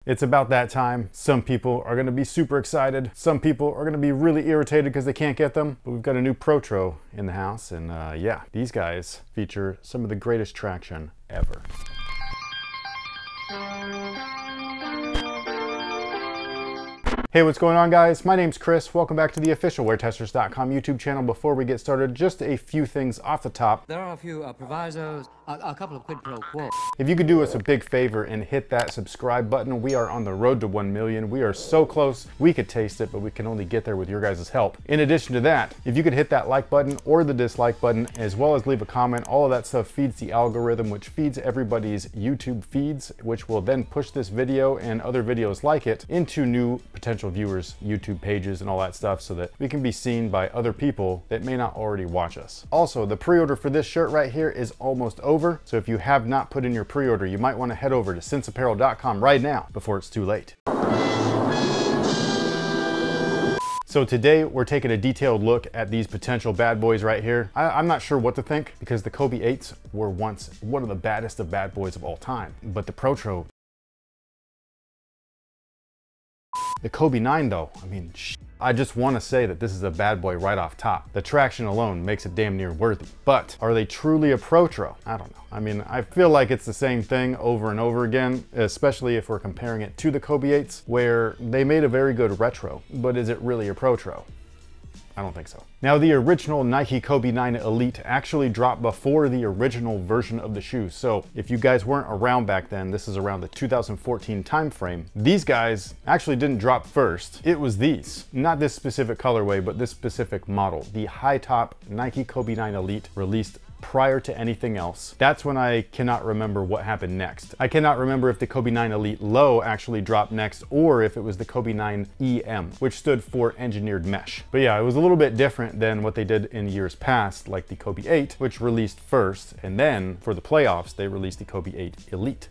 It's about that time. Some people are gonna be super excited. Some people are gonna be really irritated because they can't get them. But we've got a new Protro in the house, and yeah, these guys feature some of the greatest traction ever. Hey, what's going on, guys? My name's Chris. Welcome back to the official WearTesters.com YouTube channel. Before we get started, just a few things off the top. There are a few provisos, a couple of quid pro quo. If you could do us a big favor and hit that subscribe button, we are on the road to 1 million. We are so close. We could taste it, but we can only get there with your guys' help. In addition to that, if you could hit that like button or the dislike button, as well as leave a comment, all of that stuff feeds the algorithm, which feeds everybody's YouTube feeds, which will then push this video and other videos like it into new potential viewers' YouTube pages and all that stuff, so that we can be seen by other people that may not already watch us. Also, the pre-order for this shirt right here is almost over, so if you have not put in your pre-order, you might want to head over to senseapparel.com right now before it's too late. So today we're taking a detailed look at these potential bad boys right here. I'm not sure what to think, because the Kobe 8s were once one of the baddest of bad boys of all time, but the Protro, the Kobe 9 though, I mean, I just want to say that this is a bad boy right off top. The traction alone makes it damn near worthy. But are they truly a Protro? I don't know. I mean, I feel like it's the same thing over and over again, especially if we're comparing it to the Kobe 8s, where they made a very good retro, but is it really a Protro? I don't think so. Now, the original Nike Kobe 9 Elite actually dropped before the original version of the shoe. So if you guys weren't around back then, this is around the 2014 time frame. These guys actually didn't drop first. It was these, not this specific colorway, but this specific model. The high top Nike Kobe 9 Elite released prior to anything else. That's when I cannot remember what happened next. I cannot remember if the Kobe 9 Elite Low actually dropped next, or if it was the Kobe 9 EM, which stood for engineered mesh. But yeah, it was a little bit different than what they did in years past, like the Kobe 8, which released first, and then for the playoffs, they released the Kobe 8 Elite.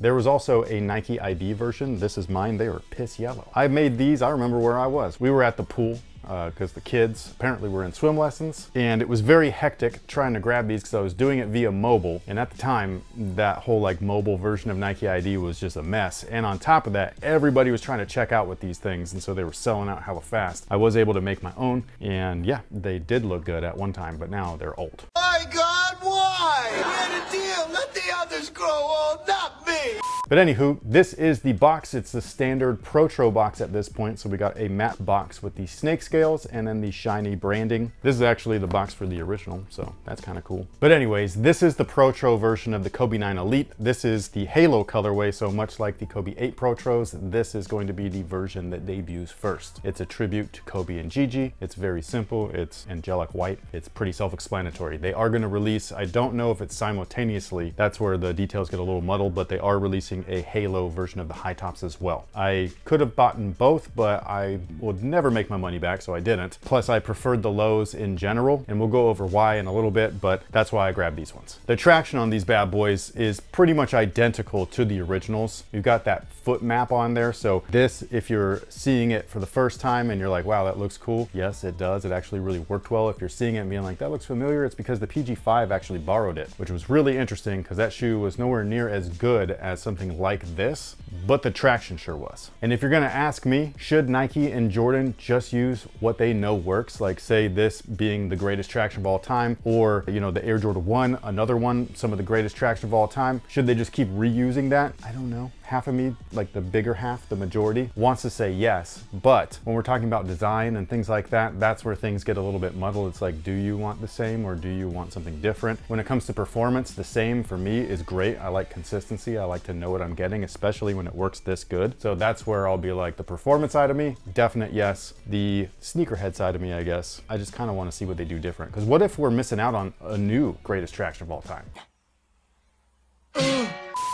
There was also a Nike ID version. This is mine. They were piss yellow. I made these. I remember where I was. We were at the pool because the kids apparently were in swim lessons, and it was very hectic trying to grab these because I was doing it via mobile, and at the time that whole like mobile version of Nike ID was just a mess, and on top of that everybody was trying to check out with these things, and so they were selling out hella fast. I was able to make my own, and yeah, they did look good at one time, but now they're old. My God, why? We had a deal. Let the others grow old, not me. But anywho, this is the box. It's the standard Protro box at this point. So we got a matte box with the snake scales and then the shiny branding. This is actually the box for the original, so that's kind of cool. But anyways, this is the Protro version of the Kobe 9 Elite. This is the Halo colorway, so much like the Kobe 8 Protros, this is going to be the version that debuts first. It's a tribute to Kobe and Gigi. It's very simple. It's angelic white. It's pretty self-explanatory. They are going to release, I don't know if it's simultaneously, that's where the details get a little muddled, but they are releasing a Halo version of the high tops as well. I could have bought both, but I would never make my money back, so I didn't. Plus, I preferred the lows in general, and we'll go over why in a little bit, but that's why I grabbed these ones. The traction on these bad boys is pretty much identical to the originals. You've got that foot map on there, so this, if you're seeing it for the first time and you're like, wow, that looks cool, yes, it does. It actually really worked well. If you're seeing it and being like, that looks familiar, it's because the PG5 actually borrowed it, which was really interesting because that shoe was nowhere near as good as something like this, but the traction sure was. And if you're gonna ask me, should Nike and Jordan just use what they know works, like say this being the greatest traction of all time, or you know, the Air Jordan 1, another one, some of the greatest traction of all time, should they just keep reusing that? I don't know. Half of me, like the bigger half, the majority, wants to say yes, but when we're talking about design and things like that, that's where things get a little bit muddled. It's like, do you want the same or do you want something different? When it comes to performance, the same for me is great. I like consistency. I like to know what I'm getting, especially when it works this good. So that's where I'll be like, the performance side of me, definite yes. The sneakerhead side of me, I guess, I just kind of want to see what they do different. Because what if we're missing out on a new greatest traction of all time?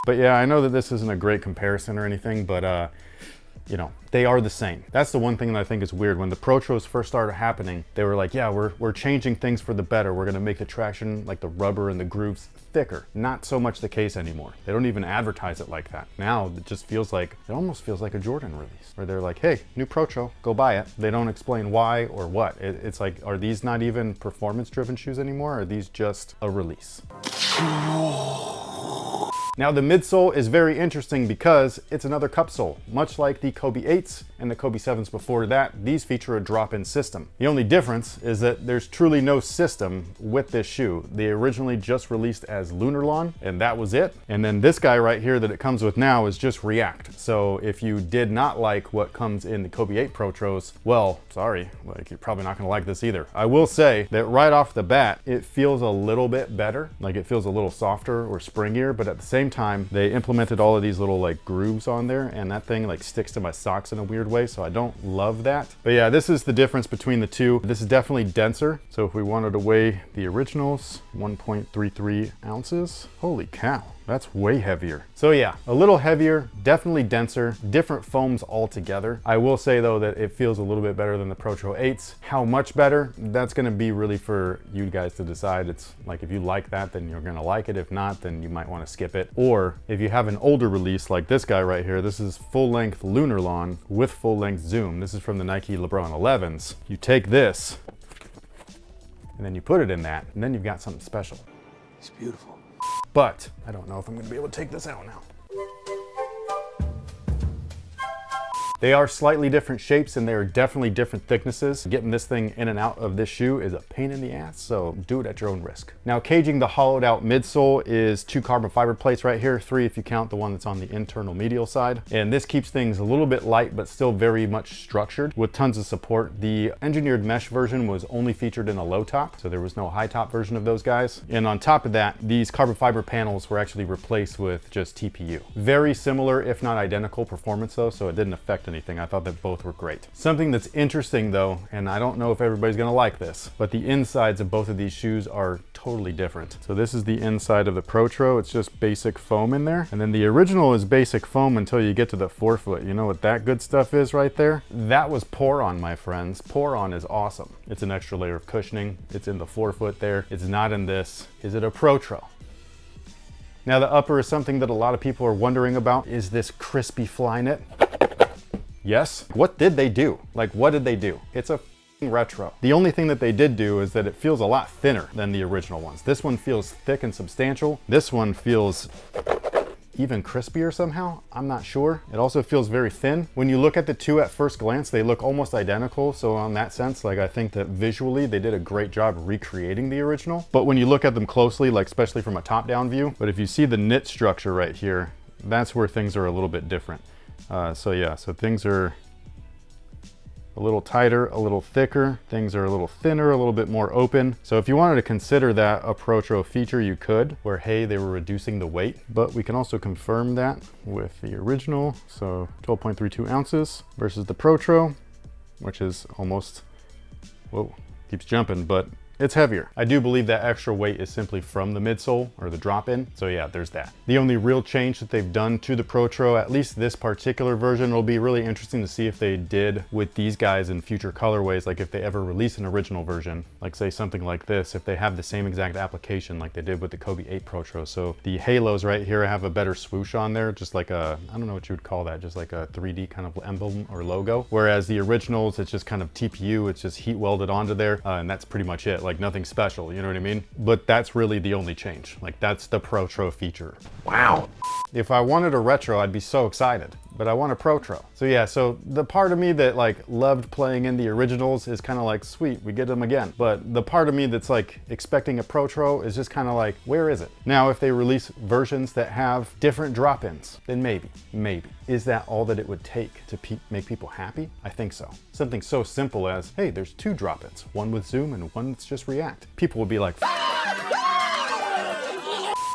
But yeah, I know that this isn't a great comparison or anything, but you know, they are the same. That's the one thing that I think is weird. When the Protros first started happening, they were like, yeah, we're changing things for the better. We're gonna make the traction, like the rubber and the grooves, thicker. Not so much the case anymore. They don't even advertise it like that. Now it just feels like, it almost feels like a Jordan release, where they're like, hey, new Protro, go buy it. They don't explain why or what. It's like, are these not even performance driven shoes anymore? Or are these just a release? Now the midsole is very interesting because it's another cup sole. Much like the Kobe 8s and the Kobe 7s before that, these feature a drop-in system. The only difference is that there's truly no system with this shoe. They originally just released as Lunar Lawn, and that was it. And then this guy right here that it comes with now is just React. So if you did not like what comes in the Kobe 8 Protros, well, sorry, like you're probably not gonna like this either. I will say that right off the bat, it feels a little bit better. Like it feels a little softer or springier, but at the same time, they implemented all of these little like grooves on there, and that thing like sticks to my socks in a weird way, so I don't love that. But yeah, this is the difference between the two. This is definitely denser. So if we wanted to weigh the originals, 1.33 ounces. Holy cow. That's way heavier. So yeah, a little heavier, definitely denser, different foams altogether. I will say though that it feels a little bit better than the Protro 8s. How much better? That's gonna be really for you guys to decide. It's like if you like that, then you're gonna like it. If not, then you might wanna skip it. Or if you have an older release like this guy right here, this is full-length Lunar Lawn with full-length Zoom. This is from the Nike LeBron 11s. You take this, and then you put it in that, and then you've got something special. It's beautiful. But I don't know if I'm gonna be able to take this out now. They are slightly different shapes and they are definitely different thicknesses. Getting this thing in and out of this shoe is a pain in the ass, so do it at your own risk. Now caging the hollowed out midsole is 2 carbon fiber plates right here, 3 if you count the one that's on the internal medial side. And this keeps things a little bit light, but still very much structured with tons of support. The engineered mesh version was only featured in a low top, so there was no high top version of those guys. And on top of that, these carbon fiber panels were actually replaced with just TPU. Very similar, if not identical performance though, so it didn't affect anything. I thought that both were great. Something that's interesting though, and I don't know if everybody's gonna like this, but the insides of both of these shoes are totally different. So this is the inside of the Protro. It's just basic foam in there. And then the original is basic foam until you get to the forefoot. You know what that good stuff is right there? That was Pour-On, my friends. Pour-On is awesome. It's an extra layer of cushioning. It's in the forefoot there. It's not in this. Is it a Protro? Now the upper is something that a lot of people are wondering about. Is this crispy Flyknit? Yes. What did they do? Like, what did they do? It's a retro. The only thing that they did do is that it feels a lot thinner than the original ones. This one feels thick and substantial. This one feels even crispier somehow. I'm not sure. It also feels very thin. When you look at the two at first glance, they look almost identical. So on that sense, like I think that visually they did a great job recreating the original. But when you look at them closely, like especially from a top-down view, but if you see the knit structure right here, that's where things are a little bit different. So yeah, so things are a little tighter, a little thicker. Things are a little thinner, a little bit more open. So if you wanted to consider that a Protro feature, you could, where hey, they were reducing the weight, but we can also confirm that with the original. So 12.32 ounces versus the Protro, which is almost, whoa, keeps jumping, but it's heavier. I do believe that extra weight is simply from the midsole or the drop-in. So yeah, there's that. The only real change that they've done to the Protro, at least this particular version, will be really interesting to see if they did with these guys in future colorways, like if they ever release an original version, like say something like this, if they have the same exact application like they did with the Kobe 8 Protro. So the halos right here have a better swoosh on there, just like a, I don't know what you would call that, just like a 3D kind of emblem or logo. Whereas the originals, it's just kind of TPU, it's just heat welded onto there, and that's pretty much it. Like nothing special, you know what I mean? But that's really the only change. Like that's the Protro feature. Wow. If I wanted a retro, I'd be so excited, but I want a Protro. So yeah, so the part of me that like loved playing in the originals is kind of like, sweet, we get them again. But the part of me that's like expecting a Protro is just kind of like, where is it? Now, if they release versions that have different drop-ins, then maybe. Is that all that it would take to make people happy? I think so. Something so simple as, hey, there's 2 drop-ins, one with Zoom and one that's just React. People would be like,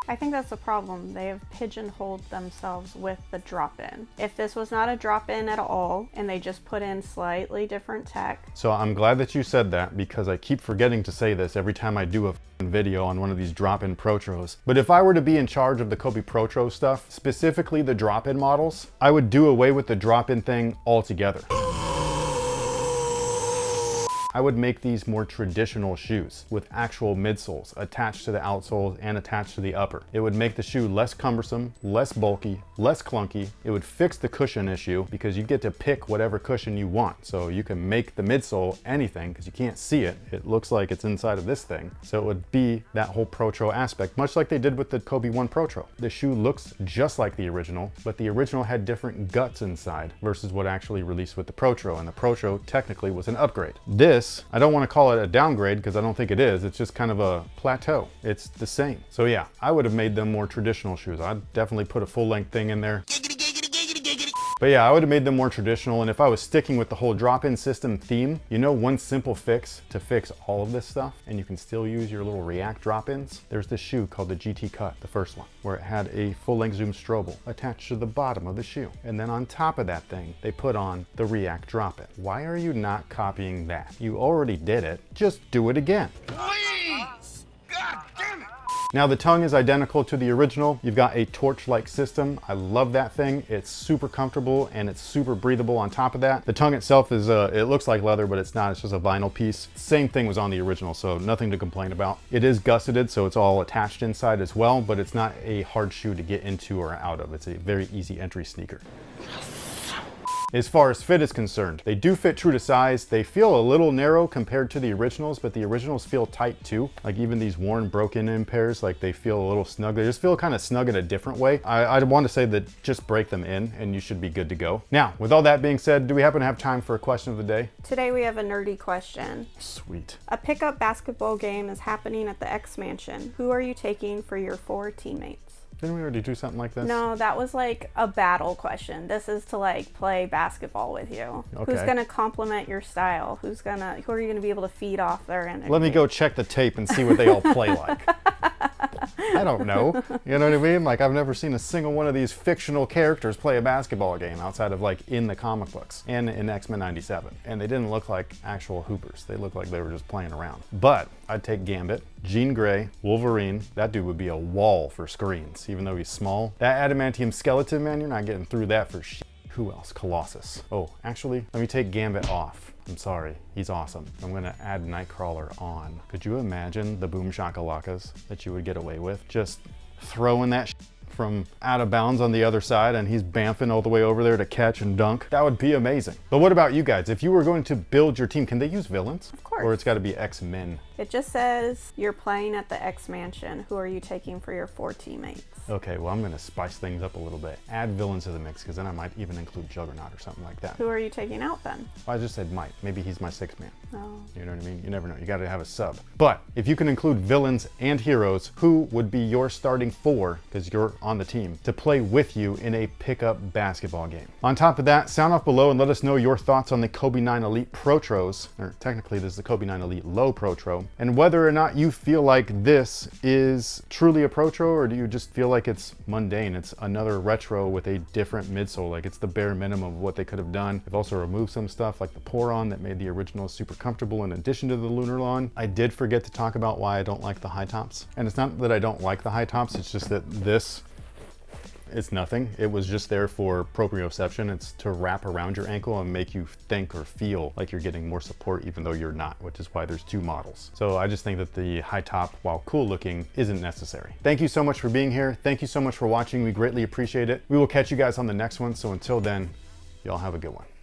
I think that's the problem. They have pigeonholed themselves with the drop-in. If this was not a drop-in at all, and they just put in slightly different tech. So I'm glad that you said that, because I keep forgetting to say this every time I do a video on one of these drop-in Protros. But if I were to be in charge of the Kobe Protro stuff, specifically the drop-in models, I would do away with the drop-in thing altogether. I would make these more traditional shoes with actual midsoles attached to the outsoles and attached to the upper. It would make the shoe less cumbersome, less bulky, less clunky. It would fix the cushion issue because you get to pick whatever cushion you want. So you can make the midsole anything because you can't see it. It looks like it's inside of this thing. So it would be that whole Protro aspect, much like they did with the Kobe 1 Protro. The shoe looks just like the original, but the original had different guts inside versus what actually released with the Protro, and the Protro technically was an upgrade. This, I don't want to call it a downgrade because I don't think it is. It's just kind of a plateau. It's the same. So yeah, I would have made them more traditional shoes. I'd definitely put a full length thing in there. But yeah, I would have made them more traditional, and if I was sticking with the whole drop-in system theme, you know, one simple fix to fix all of this stuff, and you can still use your little React drop-ins? There's this shoe called the GT Cut, the first one, where it had a full-length zoom strobel attached to the bottom of the shoe. And then on top of that thing, they put on the React drop-in. Why are you not copying that? You already did it, just do it again. Please! God damn it! Now the tongue is identical to the original. You've got a torch-like system. I love that thing. It's super comfortable and it's super breathable on top of that. The tongue itself is, it looks like leather, but it's not. It's just a vinyl piece. Same thing was on the original, so nothing to complain about. It is gusseted, so it's all attached inside as well, but it's not a hard shoe to get into or out of. It's a very easy entry sneaker. As far as fit is concerned, they do fit true to size. They feel a little narrow compared to the originals, but the originals feel tight too. Like even these worn broken in pairs, like they feel a little snug. They just feel kind of snug in a different way. I'd want to say that just break them in and you should be good to go. Now, with all that being said, do we happen to have time for a question of the day? Today we have a nerdy question. Sweet. A pickup basketball game is happening at the X Mansion. Who are you taking for your 4 teammates? Didn't we already do something like this? No, that was like a battle question. This is to like play basketball with you. Okay. Who's gonna complement your style? Who are you gonna be able to feed off their energy? Let me go check the tape and see what they all play like. I don't know. You know what I mean? Like I've never seen a single one of these fictional characters play a basketball game outside of like in the comic books and in X-Men 97. And they didn't look like actual hoopers. They looked like they were just playing around. But I'd take Gambit, Jean Grey, Wolverine. That dude would be a wall for screens, even though he's small. That adamantium skeleton, man, you're not getting through that for shit. Who else? Colossus. Oh, actually, let me take Gambit off. I'm sorry, he's awesome. I'm gonna add Nightcrawler on. Could you imagine the boom shakalakas that you would get away with? Just throwing that from out of bounds on the other side and he's bamfing all the way over there to catch and dunk. That would be amazing. But what about you guys? If you were going to build your team, can they use villains? Of course. Or it's gotta be X-Men? It just says you're playing at the X Mansion. Who are you taking for your 4 teammates? Okay, well I'm gonna spice things up a little bit. Add villains to the mix, because then I might even include Juggernaut or something like that. Who are you taking out then? Well, I just said might. Maybe he's my 6th man. Oh. You know what I mean? You never know. You gotta have a sub. But if you can include villains and heroes, who would be your starting 4, because you're on the team, to play with you in a pickup basketball game? On top of that, sound off below and let us know your thoughts on the Kobe 9 Elite Protros, or technically this is the Kobe 9 Elite Low Protro, and whether or not you feel like this is truly a Protro, or do you just feel like it's mundane? It's another retro with a different midsole. Like it's the bare minimum of what they could have done. They've also removed some stuff like the pour-on that made the original super comfortable in addition to the Lunar Lawn. I did forget to talk about why I don't like the high tops. And it's not that I don't like the high tops, it's just that this, it's nothing. It was just there for proprioception. It's to wrap around your ankle and make you think or feel like you're getting more support even though you're not, which is why there's 2 models. So I just think that the high top, while cool looking, isn't necessary. Thank you so much for being here. Thank you so much for watching. We greatly appreciate it. We will catch you guys on the next one. So until then, y'all have a good one.